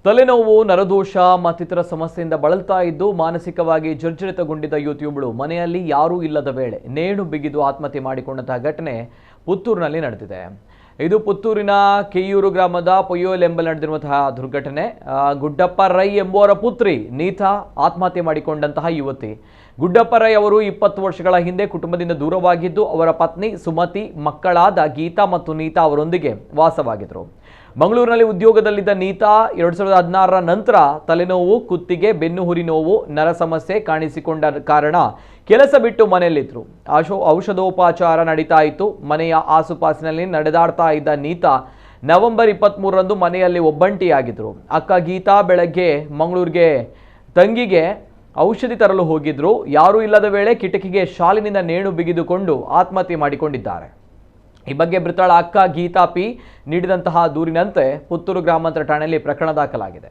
ತಲೆನೋವು, ನರದೋಷ ಮತ್ತಿತರ ಸಮಸ್ಯೆಯಿಂದ ಬಳಲ್ತಾ ಇದ್ದು ಮಾನಸಿಕವಾಗಿ ಜರ್ಜರಿತಗೊಂಡಿದ್ದ ಯುವತಿಯೊಬ್ಬಳು ಮನೆಯಲ್ಲಿ ಯಾರೂ ಇಲ್ಲದ ವೇಳೆ ನೇಣು ಬಿಗಿದು ಆತ್ಮಹತ್ಯೆ ಮಾಡಿಕೊಂಡಂತಹ ಘಟನೆ ಪುತ್ತೂರಿನಲ್ಲಿ ನಡೆದಿದೆ. ಇದು ಪುತ್ತೂರಿನ ಕೆಯ್ಯೂರು ಗ್ರಾಮದ ಪೊಯ್ಯೋಲ್ ಎಂಬಲ್ಲಿ ನಡೆದಿರುವಂತಹ ದುರ್ಘಟನೆ. ಗುಡ್ಡಪ್ಪ ರೈ ಎಂಬುವರ ಪುತ್ರಿ ನೀತಾ ಆತ್ಮಹತ್ಯೆ ಮಾಡಿಕೊಂಡಂತಹ ಯುವತಿ. ಗುಡ್ಡಪ್ಪ ರೈ ಅವರು 20 ವರ್ಷಗಳ ಹಿಂದೆ ಕುಟುಂಬದಿಂದ ದೂರವಾಗಿದ್ದು ಅವರ ಪತ್ನಿ ಸುಮತಿ, ಮಕ್ಕಳಾದ ಗೀತಾ ಮತ್ತು ನೀತಾ ಅವರೊಂದಿಗೆ ವಾಸವಾಗಿದ್ದರು. ಮಂಗಳೂರಿನಲ್ಲಿ ಉದ್ಯೋಗದಲ್ಲಿದ್ದ ನೀತಾ 2016ರ ನಂತರ ತಲೆನೋವು, ಕುತ್ತಿಗೆ, ಬೆನ್ನುಹುರಿ ನೋವು, ನರ ಸಮಸ್ಯೆ ಕಾಣಿಸಿಕೊಂಡ ಕಾರಣ ಕೆಲಸ ಬಿಟ್ಟು ಮನೆಯಲ್ಲಿದ್ದರು. ಔಷಧೋಪಚಾರ ನಡೀತಾ ಇತ್ತು. ಮನೆಯ ಆಸುಪಾಸಿನಲ್ಲಿ ನಡೆದಾಡ್ತಾ ಇದ್ದ ನೀತಾ ನವೆಂಬರ್ 23ರಂದು ಮನೆಯಲ್ಲಿ ಒಬ್ಬಂಟಿಯಾಗಿದ್ದರು. ಅಕ್ಕ ಗೀತಾ ಬೆಳಗ್ಗೆ ಮಂಗಳೂರಿಗೆ ತಂಗಿಗೆ ಔಷಧಿ ತರಲು ಹೋಗಿದ್ರು. ಯಾರೂ ಇಲ್ಲದ ವೇಳೆ ಕಿಟಕಿಗೆ ಶಾಲಿನಿಂದ ನೇಣು ಬಿಗಿದುಕೊಂಡು ಆತ್ಮಹತ್ಯೆ ಮಾಡಿಕೊಂಡಿದ್ದಾರೆ. ಈ ಬಗ್ಗೆ ಮೃತಳ ಅಕ್ಕ ಗೀತಾ ಪಿ ನೀಡಿದಂತಹ ದೂರಿನಂತೆ ಪುತ್ತೂರು ಗ್ರಾಮಾಂತರ ಠಾಣೆಯಲ್ಲಿ ಪ್ರಕರಣ ದಾಖಲಾಗಿದೆ.